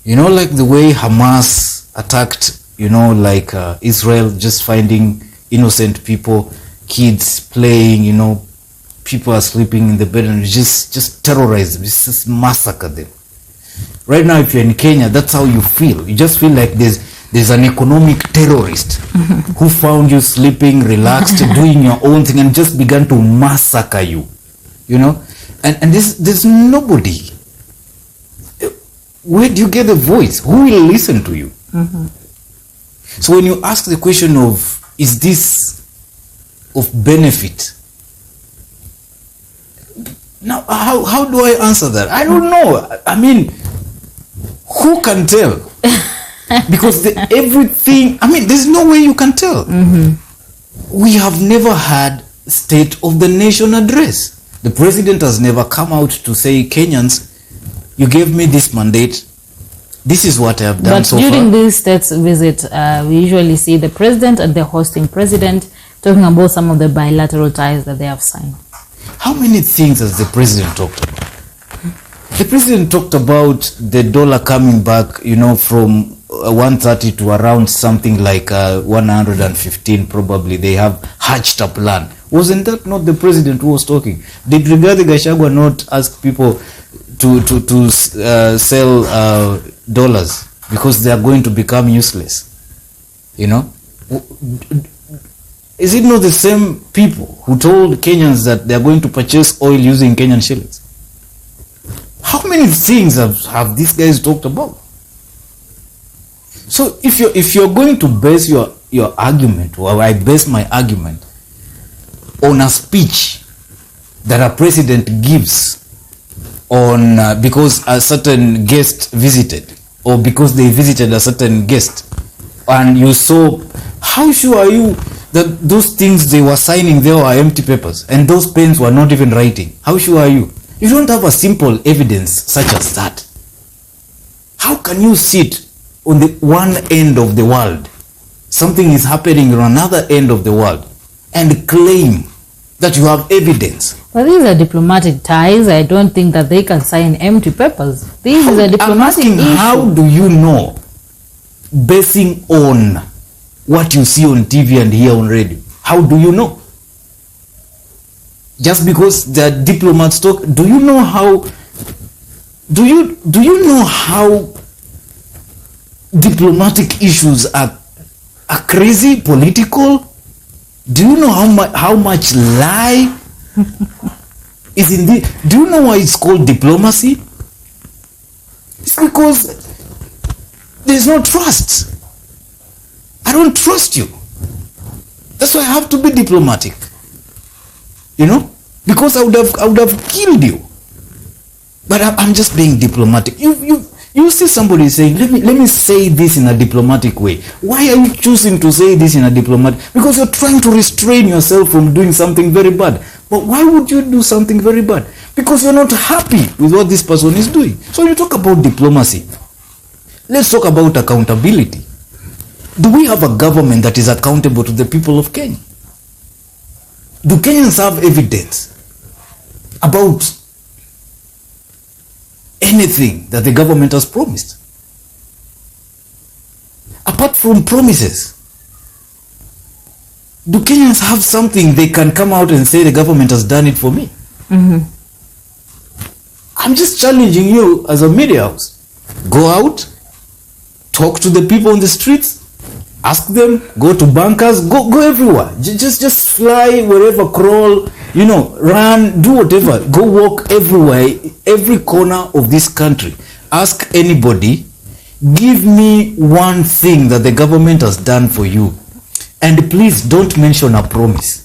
You know, like the way Hamas attacked, like Israel, just finding innocent people, kids playing, people are sleeping in the bed and just terrorize them, just massacre them. Right now, if you're in Kenya, that's how you feel. You just feel like there's an economic terrorist who found you sleeping, relaxed, doing your own thing, and just began to massacre you. And there's nobody. Where do you get the voice? Who will listen to you? So when you ask the question of, is this of benefit? Now, how do I answer that? I don't know. I mean, who can tell? Because everything, there's no way you can tell. We have never had State of the Nation address. The president has never come out to say, Kenyans, you gave me this mandate. This is what I have done so far. But during this state's visit, we usually see the president and the hosting president talking about some of the bilateral ties that they have signed. How many things has the president talked about? The president talked about the dollar coming back, from 130 to around something like 115 probably. They have hatched a plan. Wasn't that not the president who was talking? Did Rigathi Gachagua not ask people to sell dollars because they are going to become useless? Is it not the same people who told Kenyans that they are going to purchase oil using Kenyan shillings? How many things have these guys talked about? So if you're going to base your argument, or I base my argument on a speech that a president gives on because a certain guest visited, or because they visited a certain guest, and you saw, how sure are you that those things they were signing there were empty papers and those pens were not even writing? How sure are you? You don't have a simple evidence such as that. How can you sit on the one end of the world, something is happening on another end of the world, and claim that you have evidence? Well, these are diplomatic ties. I don't think that they can sign empty papers. This is a diplomatic issue. How do you know, basing on what you see on TV and hear on radio? How do you know? Just because the diplomats talk, do you know how diplomatic issues are crazy, political? Do you know how much lie is in the? Do you know why it's called diplomacy? It's because there's no trust. I don't trust you. That's why I have to be diplomatic. Because I would have killed you. But I'm just being diplomatic. You see somebody saying, let me say this in a diplomatic way. Why are you choosing to say this in a diplomatic? Because you're trying to restrain yourself from doing something very bad. But why would you do something very bad? Because you're not happy with what this person is doing. So when you talk about diplomacy, let's talk about accountability. Do we have a government that is accountable to the people of Kenya? Do Kenyans have evidence about anything that the government has promised? Apart from promises, do Kenyans have something they can come out and say the government has done it for me? I'm just challenging you as a media house. Go out, talk to the people on the streets, ask them, go to bankers, go everywhere. Just fly wherever, crawl, run, do whatever. Go walk everywhere, every corner of this country. Ask anybody, give me one thing that the government has done for you. And please don't mention a promise.